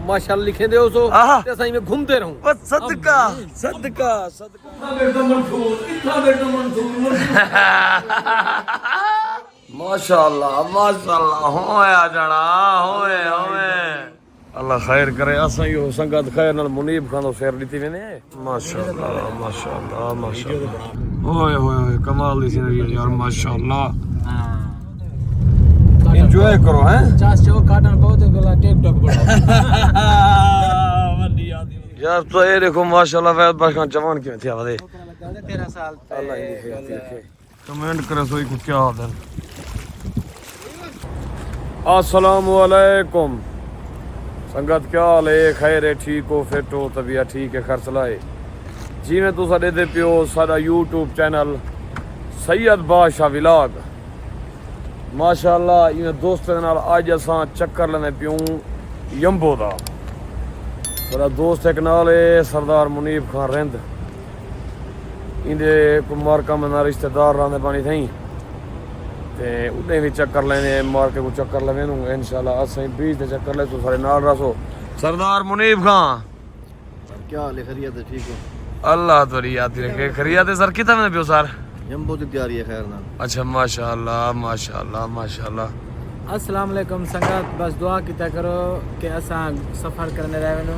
माशाल्लाह लिखे दे सो ते सही में घूमते रहूं बस सदका सदका सदका माशाल्लाह माशाल्लाह होया जाना होए होए अल्लाह खैर करे असां यो संगत खैर नाल मुनीब खान शेर लीती वेने माशाल्लाह माशाल्लाह माशाल्लाह ओए होए कमाल दी सीनरी यार माशाल्लाह एंजॉय करो हैं 50 चो काटन बहुत गला टेप टॉप बड़ा यार तो ये देखो माशाल्लाह वैद बाश खान जवान क्यों थे आवे 13 साल अल्लाह ही रखे कमेंट करे सोई को क्या हाल है अस्सलाम वालेकुम संगत क्या हाल है खैर है ठीक हो फिट हो तबीयत ठीक है खर्च लाए जिवें तुसा दे पियो साडा YouTube चैनल सैयद बादशाह व्लॉग माशाल्लाह इवें दोस्तां नाल अज असां चक्कर लेने पियो यंबो दा साडा दोस्त एक नाल है सरदार मुनीब खान रिंद इंदे को मारका में ना रिश्तेदार रहंदे पानी थई ते उन्हें भी चक्कर लेने मार के को चक्कर लवे नु इंशाल्लाह असें बीच दे चक्कर ले तो सारे नाल रसो सरदार मुनीब खान क्या हाल है खैरियत है ठीक हो अल्लाह तोरी याद रखे खैरियत है सर कितना में पियो सर जंबो की तैयारी है खैर ना अच्छा माशाल्लाह माशाल्लाह माशाल्लाह अस्सलाम वालेकुम संगत बस दुआ कीता करो कि असां सफर करने रहनो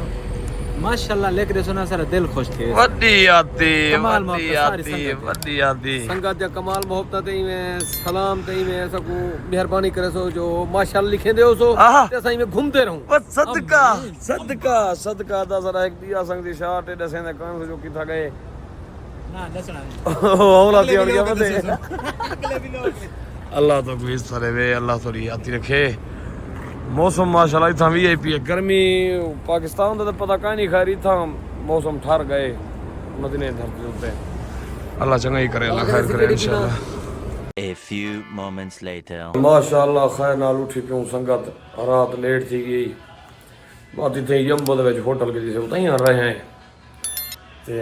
माशाल्लाह लेके सुना सारा दिल खुश थे वड्डी आती कमाल वड्डी मोहब्बत सारी आती संगत वड्डी आती संगत जा कमाल मोहब्बत ही में सलाम तई में सकू मेहरबानी करे सो जो माशाल्लाह लिखे दे सो ते सही में घूमते रहूं बस सदका सदका सदका दा जरा एक दिया संग दी शाट दसे ने काम जो की था गए ना नचना औला दी और क्या बते अल्लाह तो कोई इस तरह वे अल्लाह थोड़ी आती रखे मौसम माशाल्लाह इतना वीआईपी है गर्मी पाकिस्तान का तो पता कहीं नहीं खैर था मौसम ठहर गए मदीने धरती होते अल्लाह चंगा ही करे अल्लाह खैर करे इंशाल्लाह A few moments later माशाल्लाह खैर नाल उठी क्यों संगत रात लेट थी गई बात इतने यंबो दे विच होटल के जिसे उताई रहे हैं ते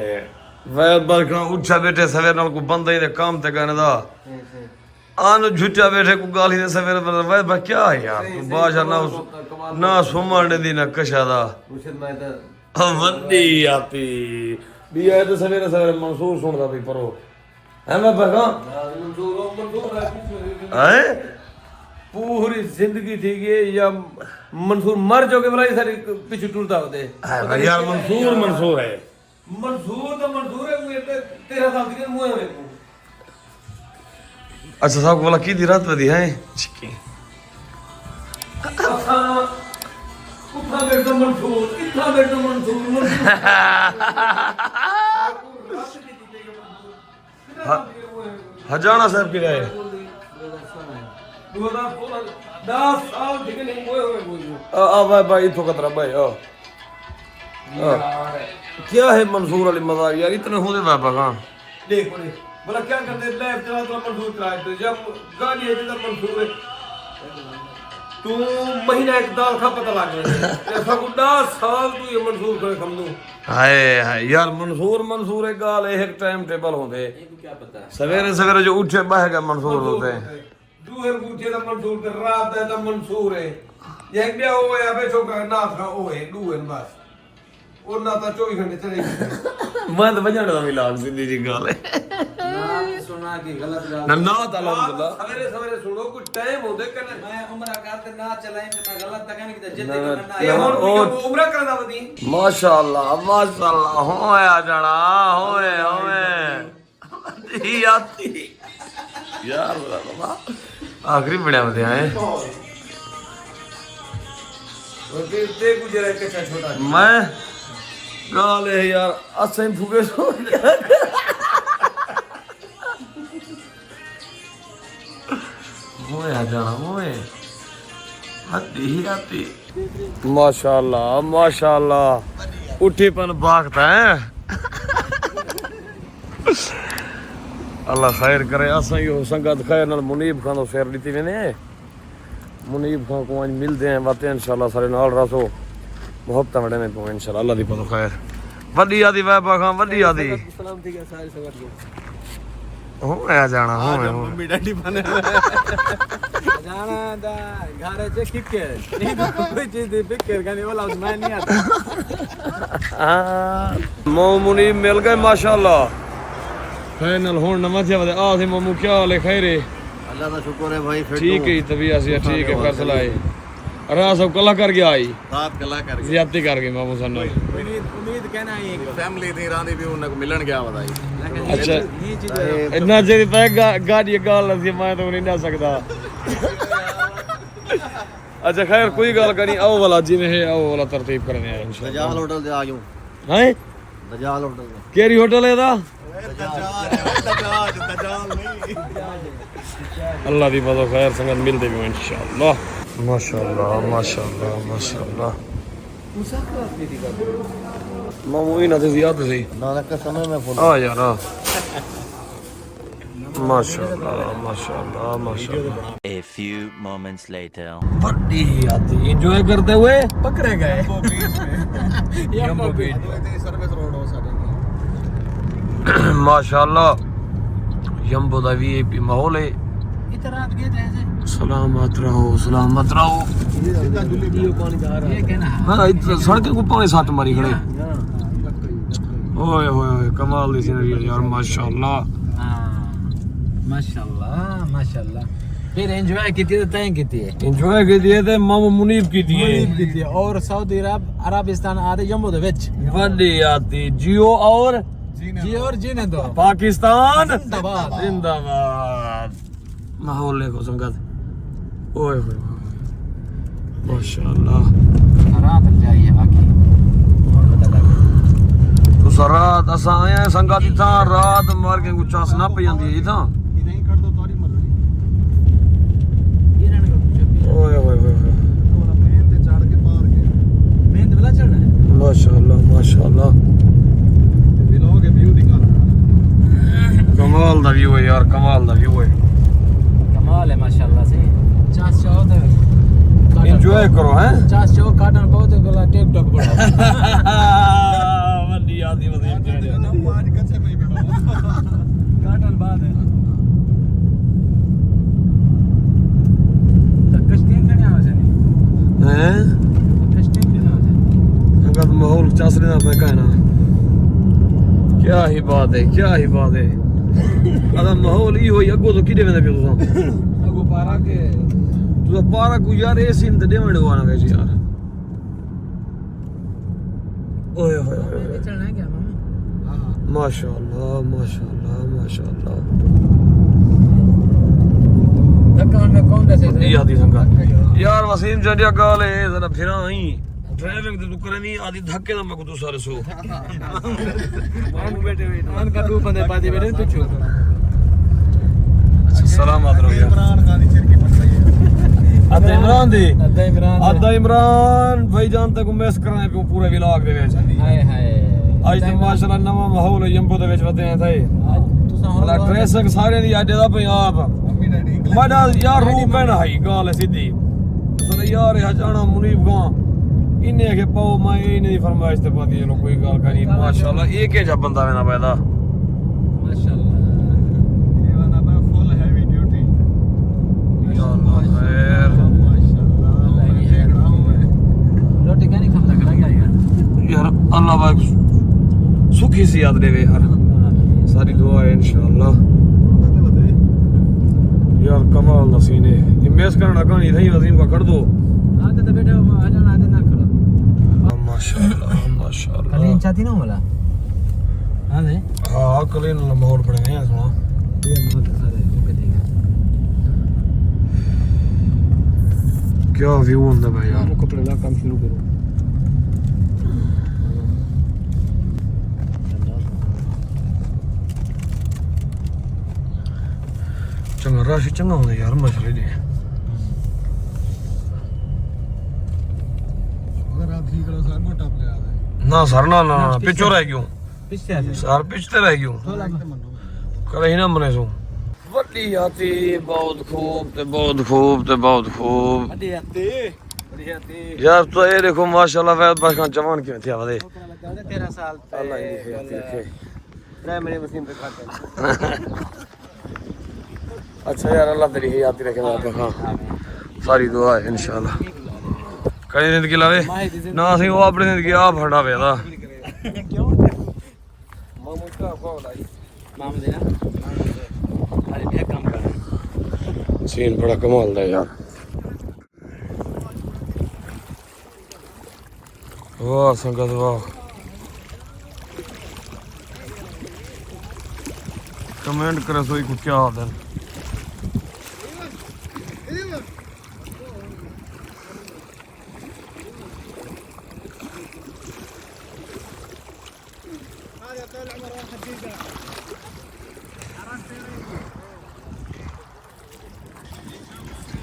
वैद बरका उठा बैठे सवेर नाल को बंदा ही दे काम ते करने दा आन झुटा बैठे को गाली दे सवेर वैद बा क्या है यार बाजा ना सुमण दी ना कशा दा वड्डी आती भी आए तो सवेरे सवेरे मंसूर सुनदा भी परो है मैं बगा है पूरी जिंदगी थी गई या मंसूर मर जाओगे भला सारी पीछे टूटता होते यार मंसूर मंसूर है मंसूर है मुझे 13 साल की मुंह है अच्छा साहब बोला की दी रात बदी है चिकी उठा बेटा मंसूर इतना बेटा मंसूर हजाना साहब की राय 10 साल ठीक नहीं हुए भाई भाई इतो कतरा भाई क्या है मंसूर अली मजाक यार इतने होते बाबा का देख बोला क्या करते लैब चला तो मंसूर चलाए तो जब गाड़ी है तो मंसूर है तू महीना एक दाल खा पता लग गया ऐसा को 10 साल तू ये मंसूर करे समझू हाय हाय यार मंसूर मंसूर एक गाल एक टाइम टेबल होते क्या पता सवेरे सवेरे जो उठे बहेगा मंसूर होते दूर उठे तो मंसूर कर रात है तो मंसूर है ये क्या हो या बेचो का ना था ओ है दूर बस और ना तो 24 घंटे चलेगी मैं तो बजाने दा मिलान सीधी जी गाल है सुना की गलत गाल ना अल्हम्दुलिल्लाह सवेरे सवेरे सुनो कुछ टाइम होते कने मैं उम्र करते ना चलाएं तो गलत तक नहीं कि जिद्द करना ये और उम्र करना बदी माशाल्लाह माशाल्लाह होया जाना होए होए दी आती यार बाबा आखिरी बड़ा मत आए ते गुजरा के छोटा मैं गाल है यार असें फुगे सो होया जाना होए हदी आती माशाल्लाह माशाल्लाह उठीपन भागता है अल्लाह खैर करे असां यो संगत खैर नाल मुनीब खान शेर लीती वेने मुनीब खान को आज मिलते हैं बातें इंशाल्लाह सारे नाल रसो मोहब्बत बड़े में को इंशाल्लाह अल्लाह दी पतो खैर वड्डी आदी वैबा खान वड्डी आदी सलाम ठीक है सारे सवार हो आ जाना हो मम्मी डैडी बने जाना था घर से किकर नहीं तो कोई चीज दी पिकर का नहीं बोला मैं नहीं आता मोमुनी मिल गए माशाल्लाह फाइनल हुन नमज आ थे मोमू क्या हाल है खैर है अल्लाह का शुक्र है भाई फिर ठीक है तबीयत से ठीक है फैसला है अरे सब कला कर गया आई रात कला कर ज्यादती कर गई मामू सन उम्मीद कहना है फैमिली थी रांदी भी उनको मिलन गया बताई अच्छा ये चीज इतना जेरी पे गाड़ी गाल सी मैं तो नहीं ना सकता अच्छा खैर कोई गल करी आओ वाला जिन्हें है आओ वाला तरतीब करने हैं इंशाल्लाह दजाल होटल से आ गयूं हैं दजाल होटल से केरी होटल है दा दजाल नहीं अल्लाह दी मदद खैर संगत मिलते भी इंशाल्लाह माशाल्लाह माशाल्लाह माशाल्लाह मामू इना ते जियाद से नानक का समय में फोन आ यार माशाल्लाह माशाल्लाह माशाल्लाह A few moments later. बड़ी आती एंजॉय करते हुए पकड़े गए यम्बो बीच सर्विस रोड हो सारे माशाल्लाह यम्बो दा वीआईपी माहौल है इधर रात गए थे ऐसे सलामत रहो सलामत रहो ये कहना है हां इधर सड़क को पानी साथ मारी खड़े ओए होए होए कमाल दी सीनरी यार माशाल्लाह माशाल्लाह माशाल्लाह फिर एंजॉय की थी तय की थी एंजॉय की दिए थे मामू मुनीब की दिए और सऊदी अरबिस्तान आते जम्मू दे विच बड़ी आती जियो और जी और जीने दो पाकिस्तान जिंदाबाद जिंदाबाद माहौल देखो संगत ओए होए माशाल्लाह रात जाइए बाकी और पता लगे तो रात असा आया संगत इथा रात मार के कुछ चास ना पई जांदी इथा नहीं कर दो तोरी मर्जी ये रहने का कुछ ओए होए होए और मेन ते चढ़ के पार के मेहनत वाला चढ़ना है माशाल्लाह माशाल्लाह व्लॉग के व्यू दिखा कमाल दा व्यू है यार कमाल दा व्यू है कमाल है माशाल्लाह से चास चाहो तो एंजॉय करो हैं चास चाहो काटन बहुत गला टेप टॉप बड़ा बड़ी आती बस एंजॉय आज कच्चे में ही बैठा काटन बाद है तो कश्ती खड़े आवे से नहीं हैं कश्ती खड़े आवे संगत माहौल चासरे ना पे कहना क्या ही बात है अदा माहौल ही होई अगो तो किदे वेंदे पियो तुसा अगो पारा के तुसा पारा को यार ए सीन ते देवण वाना वे यार ओए होए होए चढ़ना है क्या मामा माशाल्लाह माशाल्लाह माशाल्लाह धक्का में कौन से ये आदि संगत यार वसीम जडिया गाल है जरा फिरा आई ड्राइविंग तो तू करे नहीं आदि धक्के ना मैं को तू सारे सो मान बैठे हुए मान का दो बंदे बाजी बैठे पीछे सलामत रहो यार इमरान खान की चिरकी पड़ रही है अदा इमरान दी इमरान अदा इमरान भाईजान तक मिस कराए पे पूरे व्लॉग दे विच हाय हाय आज तो माशाल्लाह नवा माहौल यम्बो दे विच वदे हैं थे तुसा भला ड्रेसिंग सारे दी अड्डे दा पे आप मम्मी डैडी माडा यार रू कहना है गाल सीधी सर यार हजाना मुनीब गां इन्ने के पाओ मैं इन्ने दी फरमाइश ते पाती लो कोई गाल करी माशाल्लाह एक ही जब बंदा वेना पैदा माशाल्लाह ये वाला मैं फुल हैवी ड्यूटी या अल्लाह खैर माशाल्लाह देखना हूं मैं रोटी क्या नहीं खाता करा क्या यार अल्लाह पाक सुखी सी याद देवे यार सारी दुआ है इंशाअल्लाह बते यार कमाल दा सीन है ये मैस करना कहानी थई वसीम का कर दो आते तो बैठे आ जाना आते ना खड़ा माशाल्लाह माशाल्लाह कलीन चाहती ना वाला हां दे हां कलीन माहौल बने हैं सुना ये बहुत सारे ओके ठीक है क्या व्यू होंदा भाई यार कपड़े ला काम शुरू करो चंगा रश चंगा होंदा यार मसले दे अगर आप ठीक करो सर मोटा पे आ जाए ना सर ना ना पिछो रह गयो पीछे आ जाए सर पिछते रह गयो थोड़ा करे ही ना मने सो वड्डी आती बहुत खूब ते बहुत खूब ते बहुत खूब बड़ी आते यार तो ये देखो माशाल्लाह वैद बस का जवान क्यों थी आवे 13 साल अल्लाह ही देखे प्राइमरी मशीन पे खाता अच्छा यार अल्लाह तेरी हयाती रखे बाबा हाँ सारी दुआ है इंशाल्लाह कई जिंदगी लावे ना ਅਸੀਂ ਉਹ ਆਪਣੀ ਜ਼ਿੰਦਗੀ ਆ ਫੜਾ ਪਿਆਦਾ क्यों मामू का कॉल आई मामू देना अरे एक काम कर सीन बड़ा कमाल दा यार वाह संगत वाह कमेंट करे सोई को क्या हाल है